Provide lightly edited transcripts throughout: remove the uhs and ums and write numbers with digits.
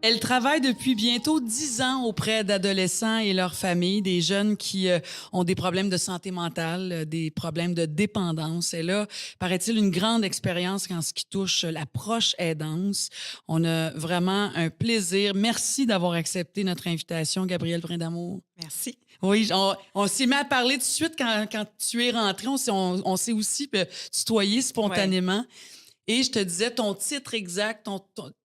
Elle travaille depuis bientôt 10 ans auprès d'adolescents et leurs familles, des jeunes qui ont des problèmes de santé mentale, des problèmes de dépendance. Elle a, paraît-il, une grande expérience en ce qui touche l'approche aidance. On a vraiment un plaisir. Merci d'avoir accepté notre invitation, Gabrielle Brindamour. Merci. Oui, on s'est mis à parler tout de suite quand tu es rentrée. On s'est aussi tutoyé Ouais. spontanément. Et je te disais ton titre exact,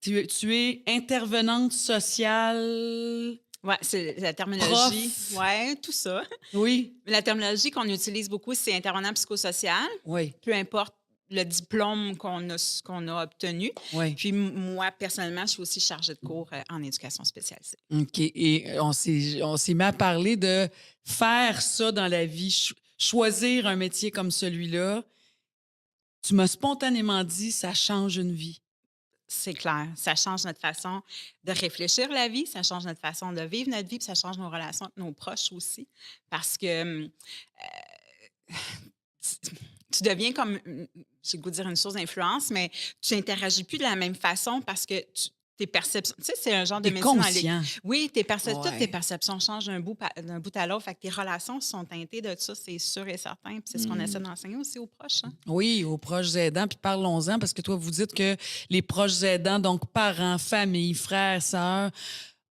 tu es intervenante sociale, Ouais, c'est la terminologie. prof. Ouais, tout ça. Oui, La terminologie qu'on utilise beaucoup, c'est intervenant psychosocial, oui, peu importe le diplôme qu'on a obtenu. oui. Puis moi, personnellement, je suis aussi chargée de cours en éducation spécialisée. OK. Et on s'est mis à parler de faire ça dans la vie, choisir un métier comme celui-là. Tu m'as spontanément dit, ça change une vie. C'est clair. Ça change notre façon de réfléchir la vie, ça change notre façon de vivre notre vie, puis ça change nos relations avec nos proches aussi. Parce que tu deviens comme, j'ai le goût de dire une source d'influence, mais tu interagis plus de la même façon parce que tes perceptions, tu sais, c'est un genre de T'es médecine conscient. oui, toutes tes Ouais. perceptions changent d'un bout à l'autre. Fait que tes relations sont teintées de ça, c'est sûr et certain. Puis c'est ce qu'on essaie d'enseigner aussi aux proches. Hein. Oui, aux proches aidants. Puis parlons-en, parce que toi, vous dites que les proches aidants, donc parents, famille, frères, sœurs,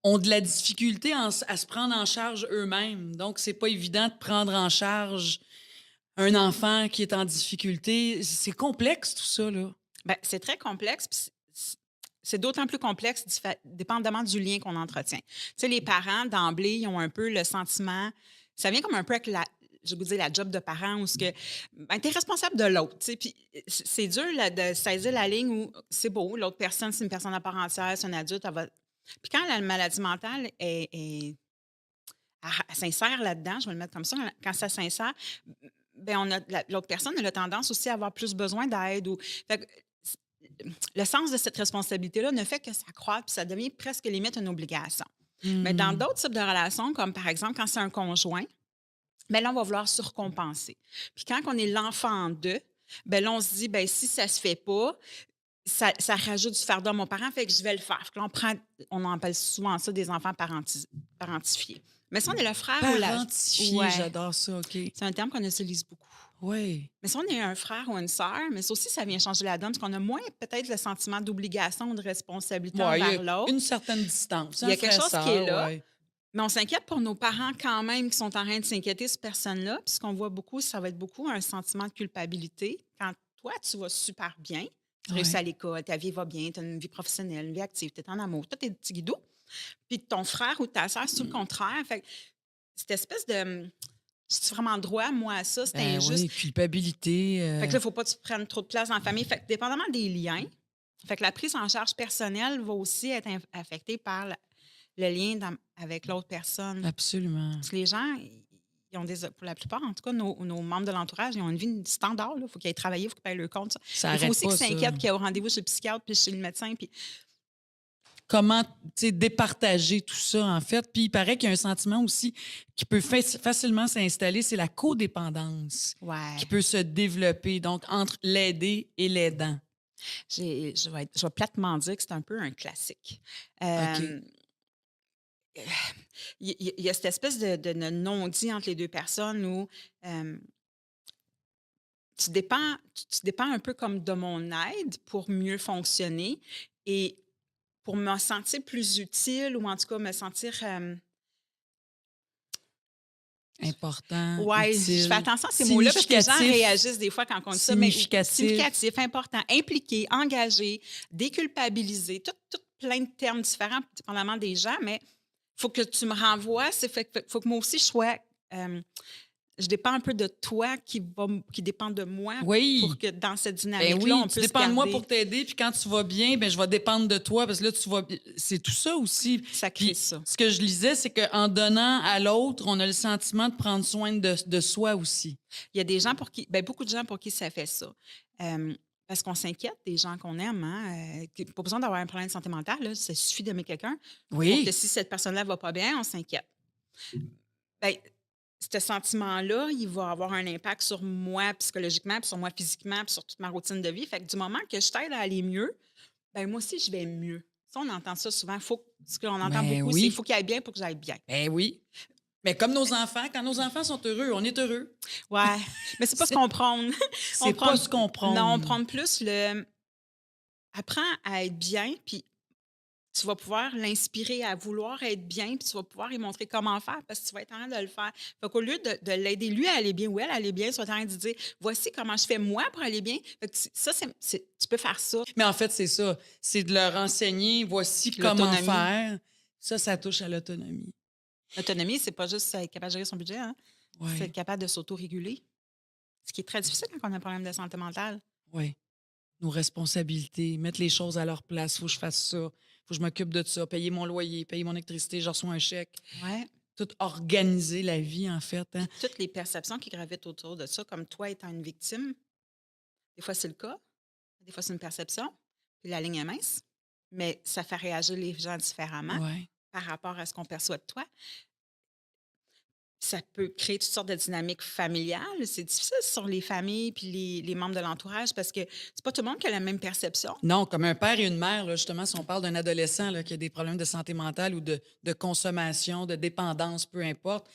ont de la difficulté à se prendre en charge eux-mêmes. Donc, c'est pas évident de prendre en charge un enfant qui est en difficulté. C'est complexe, tout ça, là. Ben, c'est très complexe. Puis c'est d'autant plus complexe dépendamment du lien qu'on entretient. Tu sais, les parents, d'emblée, ils ont un peu le sentiment, ça vient comme un peu avec je vous dire, la job de parent où tu es responsable de l'autre. Tu sais, puis c'est dur là, de saisir la ligne où c'est beau, l'autre personne, c'est une personne à part entière, c'est un adulte. Puis quand la maladie mentale elle s'insère là-dedans, je vais le mettre comme ça, quand ça s'insère, ben l'autre personne elle a tendance aussi à avoir plus besoin d'aide. Fait que, le sens de cette responsabilité-là ne fait que s'accroître, puis ça devient presque limite une obligation. Mais dans Hmm. d'autres types de relations, comme par exemple quand c'est un conjoint, ben là, on va vouloir surcompenser. Puis quand on est l'enfant d'eux, ben là, on se dit, ben si ça se fait pas, ça rajoute du fardeau à mon parent, fait que je vais le faire. Fait que là, on appelle souvent ça des enfants parentifiés. Mais si on est le frère ou la... Parentifié, Ouais, j'adore ça, OK. c'est un terme qu'on utilise beaucoup. Oui. Mais si on est un frère ou une sœur, mais ça aussi, ça vient changer la donne, parce qu'on a moins peut-être le sentiment d'obligation ou de responsabilité Oui, il y a envers l'autre. une certaine distance. Il y Un a quelque chose qui est frère-sœur, là, oui. mais on s'inquiète pour nos parents quand même qui sont en train de s'inquiéter, cette personne-là. Puis ce qu'on voit beaucoup, ça va être beaucoup un sentiment de culpabilité. Quand toi, tu vas super bien, tu réussis Oui. à l'école, ta vie va bien, tu as une vie professionnelle, une vie active, tu es en amour, tout est petit guidou. Puis ton frère ou ta sœur, c'est tout le contraire. Fait que cette espèce de c'est vraiment droit, moi, à ça, c'est Ben oui, injuste. culpabilité. Fait que là, il ne faut pas que tu prennes trop de place dans la famille. Fait que dépendamment des liens, fait que la prise en charge personnelle va aussi être affectée par le lien avec l'autre personne. Absolument. Parce que les gens, ils ont pour la plupart, en tout cas, nos membres de l'entourage, ils ont une vie standard. Il faut qu'ils aillent travailler, il faut qu'ils payent le compte. Ça. Ça Il faut arrête aussi pas, qu'ils ça. s'inquiètent, qu'ils aient au rendez-vous chez le psychiatre, puis chez le médecin. Puis Comment, tu sais, départager tout ça, en fait. Puis il paraît qu'il y a un sentiment aussi qui peut facilement s'installer, c'est la codépendance qui ouais, peut se développer, donc entre l'aider et l'aidant. je vais platement dire que c'est un peu un classique. OK. Euh, il y a cette espèce de non-dit entre les deux personnes où euh, tu dépends un peu comme de mon aide pour mieux fonctionner et pour me sentir plus utile ou en tout cas me sentir, Important, ouais, je fais utile, attention à ces mots-là parce que les gens significatif, réagissent des fois quand on dit ça, mais significatif. significatif, important, impliqué, engagé, déculpabilisé, tout plein de termes différents dépendamment des gens, mais il faut que tu me renvoies, faut que moi aussi hem, je dépends un peu de toi qui dépend de moi pour Oui. que dans cette Ben dynamique-là, oui, on tu puisse dépends de moi garder pour t'aider, puis quand tu vas bien, ben je vais dépendre de toi parce que là, tu vas c'est tout ça aussi. ça crée Puis ça. ce que je lisais, c'est qu'en donnant à l'autre, on a le sentiment de prendre soin de soi aussi. Il y a des gens beaucoup de gens pour qui ça fait ça. Parce qu'on s'inquiète des gens qu'on aime, hein, pas besoin d'avoir un problème de santé mentale, là, ça suffit d'aimer quelqu'un pour que Oui, si cette personne-là va pas bien, on s'inquiète. Ben, ce sentiment-là, il va avoir un impact sur moi psychologiquement, puis sur moi physiquement, puis sur toute ma routine de vie. Fait que du moment que je t'aide à aller mieux, ben moi aussi je vais mieux. Ça, on entend ça souvent. Ce qu'on entend Ben beaucoup, c'est il oui, faut qu'il aille bien pour que j'aille bien. ben oui. Mais comme nos enfants, quand nos enfants sont heureux, on est heureux. Ouais, mais c'est pas ce C'est qu'on prône. On c'est pas prône ce qu'on non, on prône. prône plus le apprends à être bien, puis tu vas pouvoir l'inspirer à vouloir être bien, puis tu vas pouvoir lui montrer comment faire parce que tu vas être en train de le faire. Fait qu'au lieu de l'aider lui à aller bien ou elle à aller bien, tu vas être en train de lui dire: «Voici comment je fais moi pour aller bien». Fait que ça, tu peux faire ça. Mais en fait, c'est ça. C'est de leur enseigner, voici comment L'autonomie. faire. Ça touche à l'autonomie. L'autonomie, c'est pas juste être capable de gérer son budget, hein. C'est être Oui, capable de s'autoréguler, ce qui est très difficile quand on a un problème de santé mentale. oui. Nos responsabilités, mettre les choses à leur place. Faut que je fasse ça. Faut que je m'occupe de ça. Payer mon loyer, payer mon électricité, je reçois un chèque. Ouais. Tout organiser la vie, en fait, hein. Puis toutes les perceptions qui gravitent autour de ça, comme toi étant une victime, des fois c'est le cas, des fois c'est une perception, puis la ligne est mince, mais ça fait réagir les gens différemment Ouais. par rapport à ce qu'on perçoit de toi. Ça peut créer toutes sortes de dynamiques familiales. C'est difficile sur les familles puis les membres de l'entourage parce que c'est pas tout le monde qui a la même perception. Non, comme un père et une mère, là, justement, si on parle d'un adolescent là, qui a des problèmes de santé mentale ou de consommation, de dépendance, peu importe,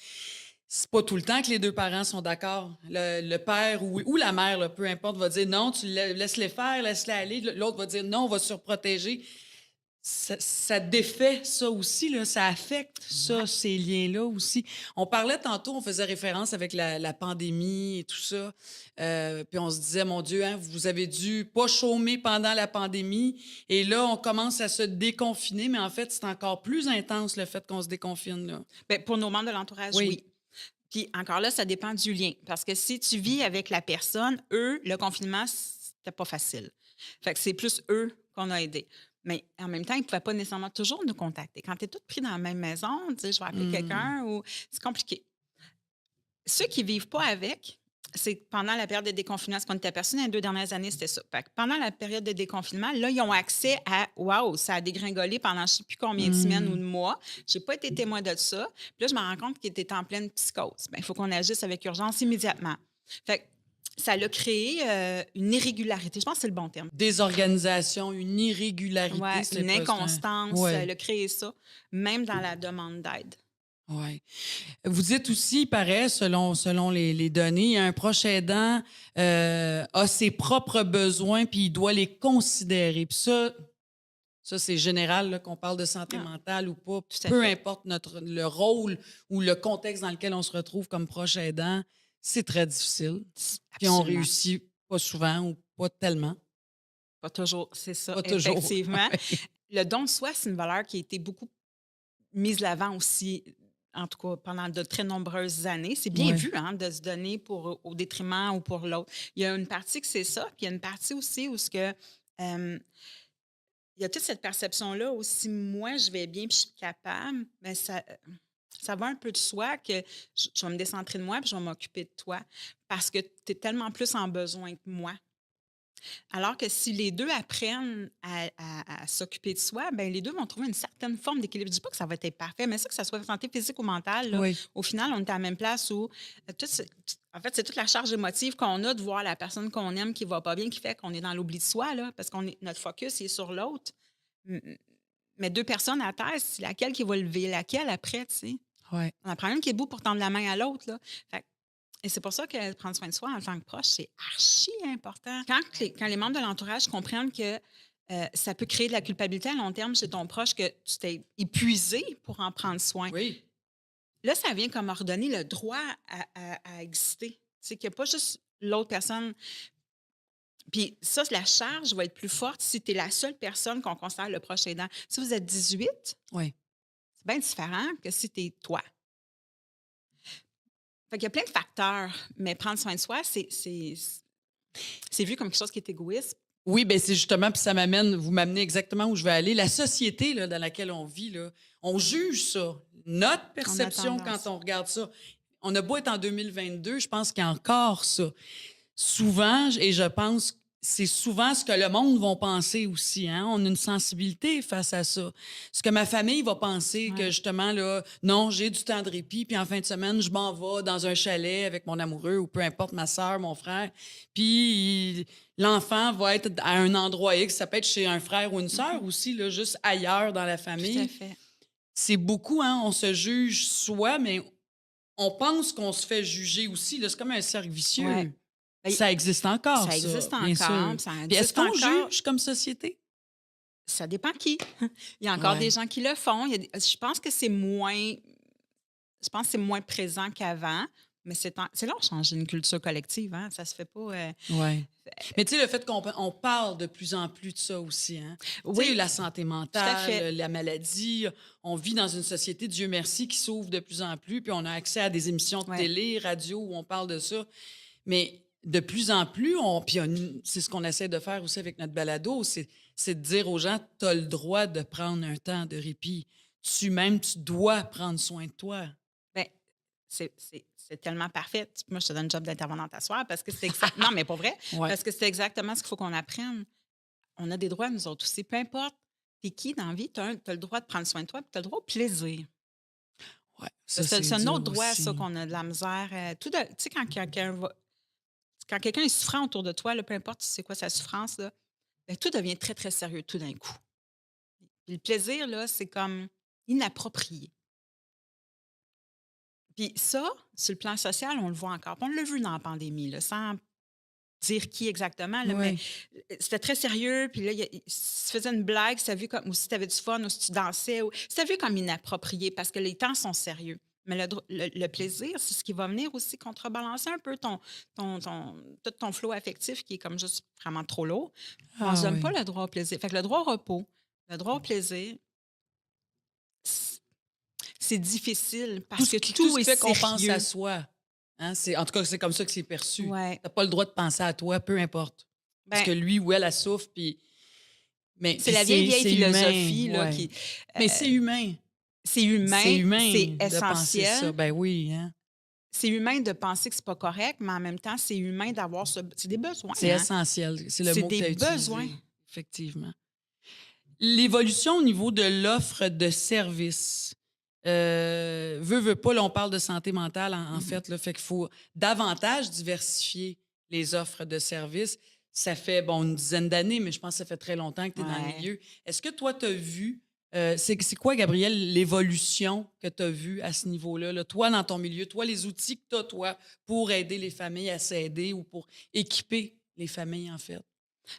c'est pas tout le temps que les deux parents sont d'accord. Le père ou la mère, là, peu importe, va dire non, laisse-les faire, laisse-les aller. L'autre va dire non, on va surprotéger. Ça défait ça aussi, là, ça affecte Ouais. ça, ces liens-là aussi. On parlait tantôt, on faisait référence avec la pandémie et tout ça. Puis on se disait, mon Dieu, hein, vous avez dû pas chômer pendant la pandémie. Et là, on commence à se déconfiner, mais en fait, c'est encore plus intense le fait qu'on se déconfine, là. Ben, pour nos membres de l'entourage, Oui. oui. Puis encore là, ça dépend du lien. Parce que si tu vis avec la personne, eux, le confinement, c'était pas facile. Fait que c'est plus eux qu'on a aidés. Mais en même temps, ils ne pouvaient pas nécessairement toujours nous contacter. Quand tu es toutes pris dans la même maison, tu sais, je vais appeler Mmh. quelqu'un ou c'est compliqué. Ceux qui vivent pas avec, c'est que pendant la période de déconfinement, ce qu'on est aperçu dans les 2 dernières années, c'était ça. Fait que pendant la période de déconfinement, là, ils ont accès à waouh, ça a dégringolé pendant je sais plus combien de semaines ou Mmh. de mois. J'ai pas été témoin de ça. Puis là, je me rends compte qu'ils étaient en pleine psychose. Ben, il faut qu'on agisse avec urgence immédiatement. Fait que ça l'a créé, une irrégularité. Je pense que c'est le bon terme. Désorganisation, une irrégularité, Ouais, c'est une pas c'est un inconstance, ouais, elle a créé ça, même dans la demande d'aide. ouais. Vous dites aussi, il paraît, selon les données, un proche aidant a ses propres besoins puis il doit les considérer. Puis ça c'est général, là, qu'on parle de santé Ah, mentale ou pas, tout à peu fait. importe le rôle ou le contexte dans lequel on se retrouve comme proche aidant, c'est très difficile. Puis on Absolument. réussit pas souvent ou pas tellement. Pas toujours, c'est ça, Pas toujours. effectivement. Ouais. Le don de soi, c'est une valeur qui a été beaucoup mise de l'avant aussi, en tout cas pendant de très nombreuses années. C'est bien Ouais. vu, hein, de se donner au détriment ou pour l'autre. Il y a une partie que c'est ça, puis il y a une partie aussi où ce que, il y a toute cette perception-là où si moi je vais bien puis je suis capable, mais ça va un peu de soi que je vais me décentrer de moi puis je vais m'occuper de toi parce que tu es tellement plus en besoin que moi. Alors que si les 2 apprennent à s'occuper de soi, ben les 2 vont trouver une certaine forme d'équilibre. Je dis pas que ça va être parfait, mais ça, que ça soit santé physique ou mentale, là, Oui. au final, on est à la même place où, en fait, c'est toute la charge émotive qu'on a de voir la personne qu'on aime qui va pas bien, qui fait qu'on est dans l'oubli de soi, là, parce qu'on est notre focus est sur l'autre. Mais 2 personnes à terre, c'est laquelle qui va lever laquelle après, tu sais? Ouais. On en prend une qui est debout pour tendre la main à l'autre, là. Fait et c'est pour ça que prendre soin de soi en tant que proche, c'est archi important. Quand les membres de l'entourage comprennent que, ça peut créer de la culpabilité à long terme chez ton proche, que tu t'es épuisé pour en prendre soin. Oui. Là, ça vient comme ordonner le droit à exister. C'est qu'il y a pas juste l'autre personne. Puis ça, la charge va être plus forte si tu es la seule personne qu'on considère le proche aidant. Si vous êtes 18, Oui. c'est bien différent que si tu es toi. Fait qu'il y a plein de facteurs, mais prendre soin de soi, c'est vu comme quelque chose qui est égoïste. Oui, ben c'est justement, puis vous m'amenez exactement où je veux aller. La société là, dans laquelle on vit, là, on juge ça. Notre On a perception quand tendance. on regarde ça. On a beau être en 2022, je pense qu'il y a encore ça. Souvent, et je pense, c'est souvent ce que le monde va penser aussi, hein. On a une sensibilité face à ça. Ce que ma famille va penser que Ouais. justement là, non, j'ai du temps de répit, puis en fin de semaine, je m'en vais dans un chalet avec mon amoureux ou peu importe, ma sœur, mon frère. Puis l'enfant va être à un endroit X, ça peut être chez un frère ou une sœur Mmh. aussi, là, juste ailleurs dans la Tout à famille. fait. C'est beaucoup, hein, on se juge soi, mais on pense qu'on se fait juger aussi, là. C'est comme un cercle Ouais. vicieux. Ben, Ça existe encore, ça ça, existe bien encore, sûr. puis ça Puis est-ce existe qu'on encore. juge comme société? Ça dépend qui. Il y a encore des Ouais, gens qui le font. Il y a des je pense que c'est moins présent qu'avant, mais c'est long de changer une culture collective, hein, ça se fait pas, ouais. Mais tu sais, le fait on parle de plus en plus de ça aussi, hein. Tu sais, oui, la santé tout à fait. mentale, la maladie, on vit dans une société, Dieu merci, qui s'ouvre de plus en plus, puis on a accès à des émissions de Ouais. télé, radio où on parle de ça. Mais de plus en plus, c'est ce qu'on essaie de faire aussi avec notre balado, c'est de dire aux gens, tu as le droit de prendre un temps de répit. Tu dois prendre soin de toi. Ben, c'est tellement parfait. Moi, je te donne le job d'intervenante à soir parce que c'est exact non, mais pour vrai, Ouais. parce que c'est exactement ce qu'il faut qu'on apprenne. On a des droits, nous autres aussi, peu importe t'es qui dans la vie, tu as le droit de prendre soin de toi, puis tu as le droit au plaisir. Ouais, ça, Parce que c'est c'est un dur autre droit, ça, aussi. qu'on a de la misère, tu sais, quand quelqu'un est souffrant autour de toi, là, peu importe c'est quoi sa souffrance, là, ben, tout devient très, très sérieux tout d'un coup. Puis le plaisir, là, c'est comme inapproprié. Puis ça, sur le plan social, on le voit encore. Puis on l'a vu dans la pandémie, là, sans dire qui exactement, là, mais Ouais. c'était très sérieux. Puis là, si tu faisais une blague, c'était vu comme, ou si tu avais du fun, ou si tu dansais, ou c'était vu comme inapproprié parce que les temps sont sérieux. Mais le plaisir, c'est ce qui va venir aussi contrebalancer un peu tout ton flot affectif qui est comme juste vraiment trop lourd. On ne se Ah donne pas oui. le droit au plaisir. Fait que le droit au repos, le droit au plaisir, c- c'est difficile parce que Tout tout ce est qui fait qu'on pense à sérieux. soi, hein, en tout cas, c'est comme ça que c'est perçu. Ouais. Tu pas le droit de penser à toi, peu importe. Parce Ben, que lui ou elle souffre, c'est puis la vieille, vieille c'est humain, philosophie là, ouais. qui. Mais c'est humain. C'est C'est humain, c'est humain de penser ça. essentiel. Ben oui, hein. C'est humain de penser que c'est pas correct, mais en même temps, c'est humain d'avoir c'est des besoins, C'est hein? essentiel. C'est le C'est mot que des tu as besoins. utilisé, effectivement. L'évolution au niveau de l'offre de services, veut pas, là, on parle de santé mentale en Mmh. fait, là, fait qu'il faut davantage diversifier les offres de services. Ça fait, bon, une dizaine d'années, mais je pense que ça fait très longtemps que tu es dans le Ouais. milieu. Est-ce que toi, tu as vu, c'est quoi, Gabrielle, l'évolution que tu as vue à ce niveau-là, là? Toi, dans ton milieu, toi, les outils que tu as, toi, pour aider les familles à s'aider ou pour équiper les familles, en fait?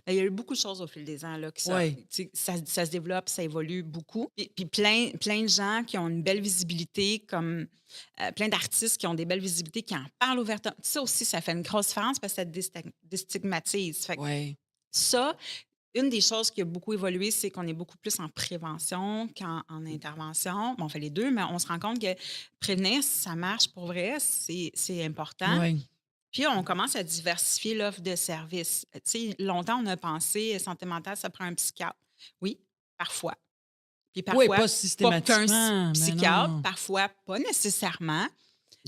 Ben, il y a eu beaucoup de choses au fil des ans, là, Oui. tu sais, ça se développe, ça évolue beaucoup. Puis plein de gens qui ont une belle visibilité, comme plein d'artistes qui ont des belles visibilités, qui en parlent ouvertement. Ça aussi, ça fait une grosse différence parce que ça déstigmatise. Fait que Ouais. ça, une des choses qui a beaucoup évolué, c'est qu'on est beaucoup plus en prévention qu'en intervention. Bon, on fait les deux, mais on se rend compte que prévenir, ça marche pour vrai, c'est important. Ouais. Puis, on commence à diversifier l'offre de services. Tu sais, longtemps, on a pensé, santé mentale, ça prend un psychiatre. Oui, parfois. Puis Oui, parfois, pas pas qu'un systématiquement, mais psychiatre, non. parfois pas nécessairement.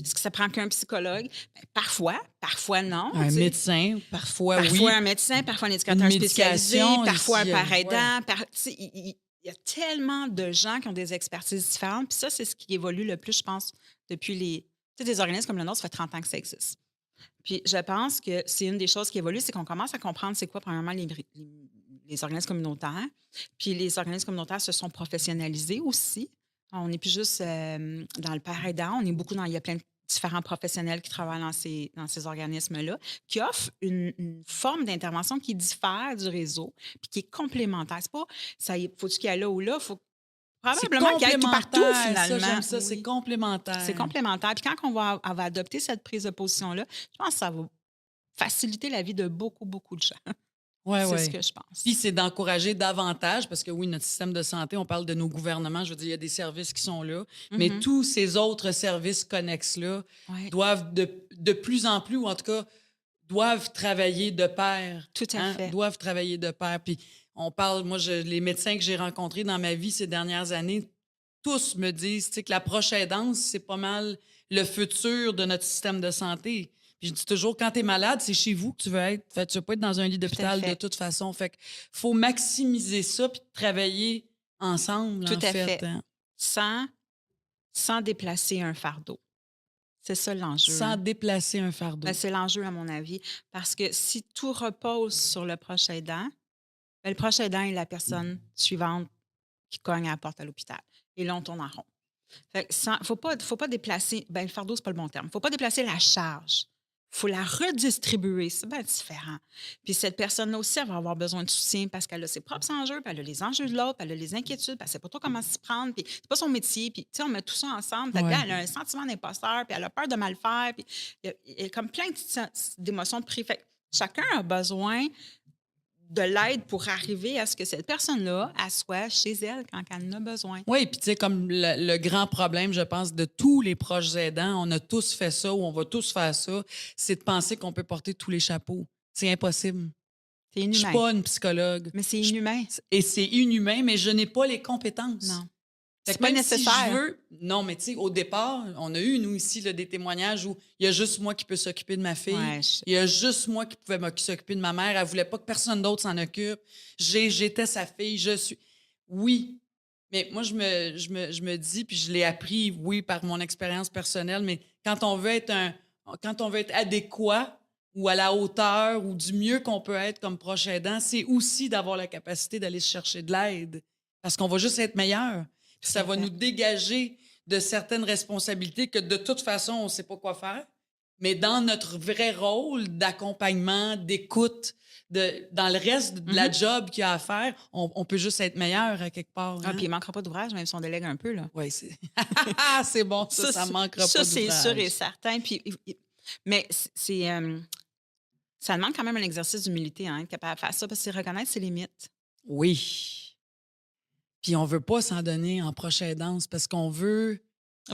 Est-ce que ça prend qu'un psychologue? Ben, parfois non, Un tu sais. médecin, parfois Parfois oui. un médecin, parfois un Une éducateur spécialisé, médication, parfois un ici, parent ouais. aidant. Tu sais, il y a tellement de gens qui ont des expertises différentes. Puis ça, c'est ce qui évolue le plus, je pense, depuis les... Tu sais, des organismes comme le nôtre, ça fait 30 ans que ça existe. Puis je pense que c'est une des choses qui évolue, c'est qu'on commence à comprendre c'est quoi, premièrement, les organismes communautaires. Puis les organismes communautaires se sont professionnalisés aussi. On n'est plus juste dans le père aidant, on est beaucoup dans. Il y a plein de différents professionnels qui travaillent dans ces organismes-là, qui offrent une forme d'intervention qui diffère du réseau, puis qui est complémentaire. C'est pas, faut-tu qu'il y ait là ou là, faut C'est probablement qu'il y ait tout partout, complémentaire, ça, finalement. j'aime ça, c'est Oui. C'est complémentaire. complémentaire. Puis quand on va adopter cette prise de position-là, je pense que ça va faciliter la vie de beaucoup, beaucoup de gens. Ouais, C'est ce ouais. que je Puis pense. c'est d'encourager davantage, parce que oui, notre système de santé, on parle de nos gouvernements, je veux dire, il y a des services qui sont là, mais Mhm. tous ces autres services connexes-là Oui, doivent de plus en plus, ou en tout cas, doivent travailler de pair, tout à hein, fait. doivent travailler de pair. Puis on parle, moi, les médecins que j'ai rencontrés dans ma vie ces dernières années, tous me disent, tu sais, que la proche aidance, c'est pas mal le futur de notre système de santé. Puis je dis toujours, quand tu es malade, c'est chez vous que tu veux être. Fait, tu ne veux pas être dans un lit Tout à d'hôpital de fait. toute façon. Fait qu'il faut maximiser ça puis travailler ensemble, Tout en à fait, fait. hein, Sans sans déplacer un fardeau. C'est ça l'enjeu, sans hein. déplacer un Ben, fardeau. c'est l'enjeu à mon avis, parce que si tout repose sur le proche aidant, ben, le proche aidant est la personne suivante qui cogne à la porte à l'hôpital et là, on tourne en rond. Fait que sans faut pas déplacer ben, le fardeau, c'est pas le bon terme. Faut pas déplacer la charge. Faut la redistribuer, c'est bien différent. Puis cette personne-là aussi, elle va avoir besoin de soutien parce qu'elle a ses propres enjeux, puis elle a les enjeux de l'autre, puis elle a les inquiétudes, puis elle sait pas trop comment s'y prendre, puis c'est pas son métier, puis tu sais, on met tout ça ensemble. Fait que là, Ouais. elle a un sentiment d'imposteur, puis elle a peur de mal faire, puis il y a comme plein de d'émotions de prix. Fait que chacun a besoin de l'aide pour arriver à ce que cette personne-là, elle soit chez elle quand elle en a besoin. Oui, puis tu sais, comme le grand problème, je pense, de tous les proches aidants, on a tous fait ça ou on va tous faire ça, c'est de penser qu'on peut porter tous les chapeaux. C'est impossible. C'est Je suis inhumain. pas une psychologue. Mais c'est Je- inhumain. Et c'est inhumain, mais je n'ai pas les compétences. Non. Fait C'est que pas même si nécessaire. je veux. Non, mais tu sais, au départ, on a eu, nous, ici, là, des témoignages où il y a juste moi qui peux s'occuper de ma fille. Ouais, Il y a juste moi qui pouvais s'occuper de ma mère. Elle voulait pas que personne d'autre s'en occupe. J'étais sa fille. Je suis. Oui. Mais moi, je me dis, puis je l'ai appris, oui, par mon expérience personnelle, mais quand on veut être adéquat ou à la hauteur ou du mieux qu'on peut être comme proche aidant, c'est aussi d'avoir la capacité d'aller se chercher de l'aide. Parce qu'on va juste être meilleur. Puis Tout ça à va fait. nous dégager de certaines responsabilités que de toute façon, on ne sait pas quoi faire. Mais dans notre vrai rôle d'accompagnement, d'écoute, dans le reste de la Mhm. job qu'il y a à faire, on peut juste être meilleur à quelque part. Ah, Hein? puis il manquera pas d'ouvrage, même si on délègue un peu, là. Oui, c'est c'est bon, ça manquera Ça, pas c'est sûr et d'ouvrage. certain. Puis, mais ça demande quand même un exercice d'humilité, hein, être capable de faire ça, parce que c'est reconnaître ses limites. Oui. Puis on veut pas s'en donner en proche aidance parce qu'on veut.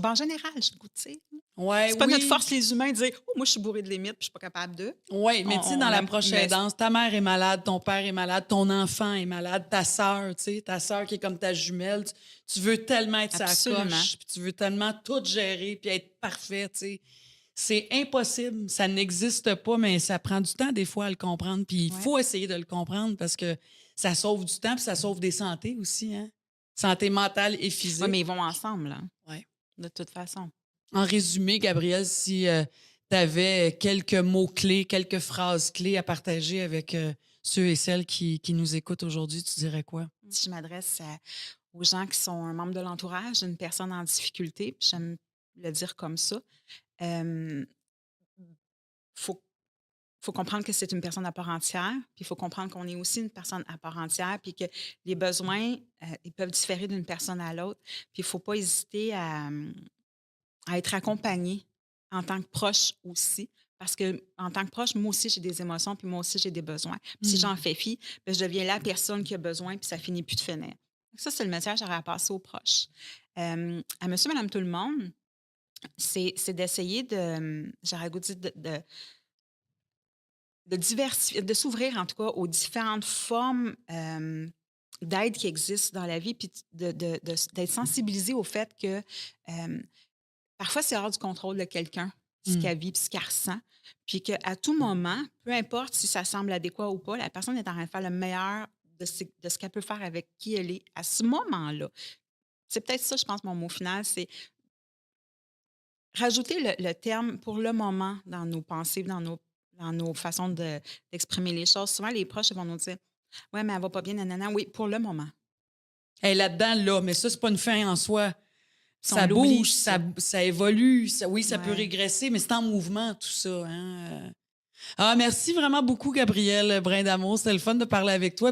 Ben, en général, je goûte, tu sais. Ouais, C'est pas notre oui. force, les humains, de dire « Oh, moi, je suis bourré de limites, puis je suis pas capable de. » Oui, mais tu sais, dans la aime, proche mais aidance, ta mère est malade, ton père est malade, ton enfant est malade, ta sœur, tu sais, ta sœur qui est comme ta jumelle, tu veux tellement être sa absolument. coche, puis tu veux tellement tout gérer, puis être parfait, tu sais. C'est impossible, ça n'existe pas, mais ça prend du temps des fois à le comprendre, puis il Ouais. faut essayer de le comprendre parce que ça sauve du temps, puis ça sauve des santé aussi, hein. Santé mentale et Ouais, physique. mais ils vont ensemble, là, Ouais. de toute façon. En résumé, Gabrielle, si tu avais quelques mots-clés, quelques phrases clés à partager avec ceux et celles qui nous écoutent aujourd'hui, tu dirais quoi? Si je m'adresse aux gens qui sont un membre de l'entourage d'une personne en difficulté, puis j'aime le dire comme ça, il faut faut comprendre que c'est une personne à part entière, puis il faut comprendre qu'on est aussi une personne à part entière, puis que les besoins, ils peuvent différer d'une personne à l'autre. Puis il ne faut pas hésiter à être accompagné en tant que proche aussi. Parce que en tant que proche, moi aussi, j'ai des émotions, puis moi aussi, j'ai des besoins. Puis si Mm. j'en fais fi, ben, je deviens la personne qui a besoin, puis ça finit plus de finir. Ça, c'est le message que j'aurais à passer aux proches. À monsieur, madame, tout le monde, c'est d'essayer j'aurais le goût de dire de diversifier, de s'ouvrir en tout cas aux différentes formes d'aide qui existent dans la vie, puis d'être sensibilisé au fait que parfois c'est hors du contrôle de quelqu'un, ce Mm. qu'elle vit puis ce qu'elle ressent, puis qu'à tout moment, peu importe si ça semble adéquat ou pas, la personne est en train de faire le meilleur de ce qu'elle peut faire avec qui elle est à ce moment-là. C'est peut-être ça, je pense, mon mot final, c'est rajouter le terme «pour le moment» dans nos pensées, dans nos façons d'exprimer les choses. Souvent, les proches vont nous dire: «Ouais, mais elle va pas bien, nanana». Oui, pour le moment. Elle est là-dedans, là, mais ça, c'est pas une fin en soi. Si Ça on l'oublie, bouge, ça évolue, oui, ça peut Ouais. régresser, mais c'est en mouvement, tout ça. Hein? Ah, merci vraiment beaucoup, Gabrielle Brindamour. C'était le fun de parler avec toi.